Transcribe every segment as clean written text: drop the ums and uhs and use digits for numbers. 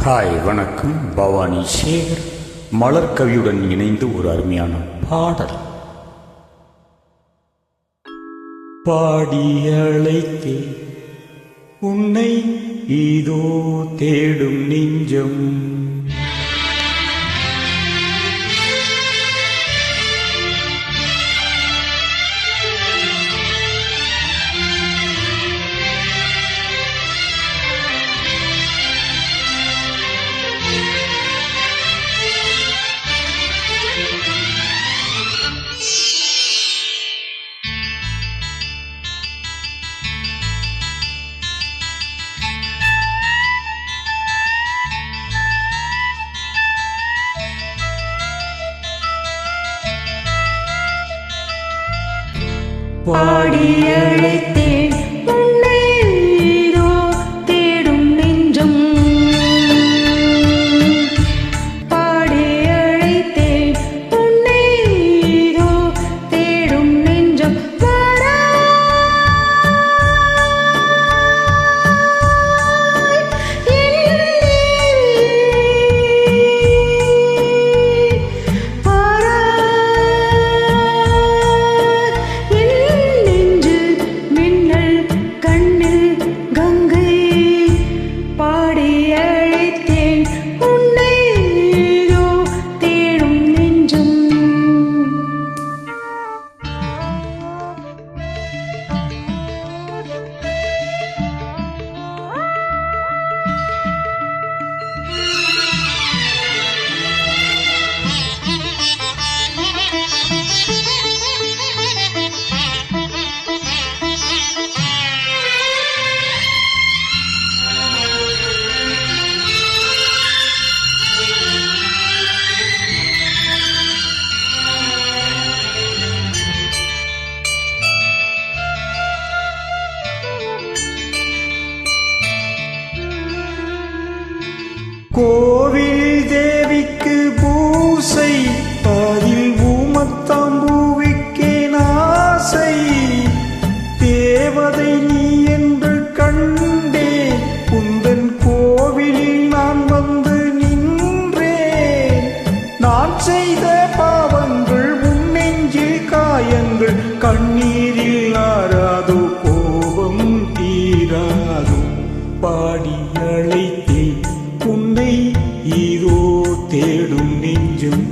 Hi வணக்கம். பவானி சேகர் மலர்கவியுடன் இணைந்து ஒரு அருமையான பாடல் பாடி அழைத்தே உன்னை இதோ தேடும் நெஞ்சம். பாடி அழைத்தேன் உன்னை இதோ தேடும் நெஞ்சம். பாடி அழைத்தேன் உன்னை இதோ தேடும் நெஞ்சம். கோவில் தேவிக்கு பூசை, அதில் ஊமத்தாம்பூவிக்கே நாசை. தேவதை நீ என்று கண்டேன், உந்தன் கோவிலில் நான் வந்து நின்றேன். நான் செய்த பாவங்கள் உன் நெஞ்சில் காயங்கள், கண்ணீரில் ஆறாதோ கோபம் தீராதோ. பாடி அழைத்தேன் உன்னை இதோ தேடும் நெஞ்சம்.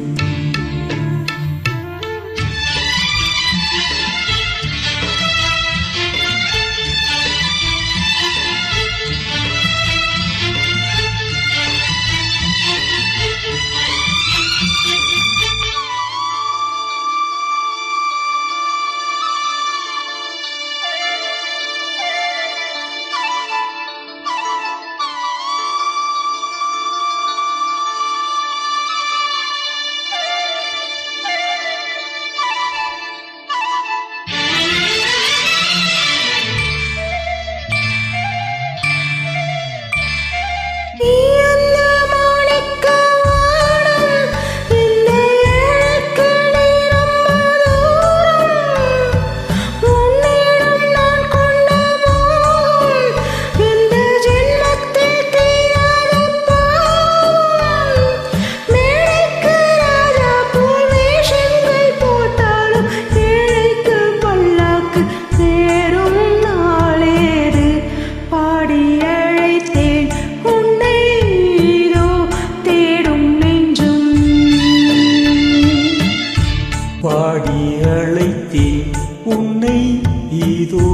பாடி அழைத்தேன் உன்னை இதோ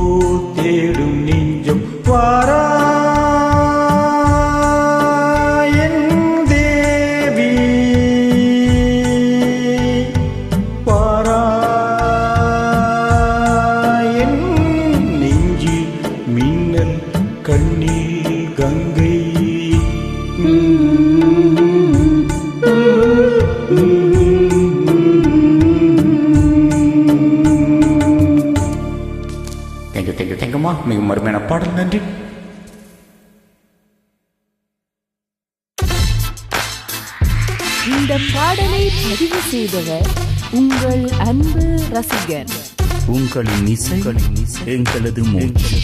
தேடும் நெஞ்சம். வாராயன் தேவி, வாராயன் நெஞ்சில் மின்னல் கண்ணில் கங்கை. தேங்க்யூமா. மிக அருமையான பாடல். நன்றி. இந்த பாடலை பதிவு செய்தவர் உங்கள் அன்பு ரசிகர். உங்களின் இசை எங்களது மூச்சு.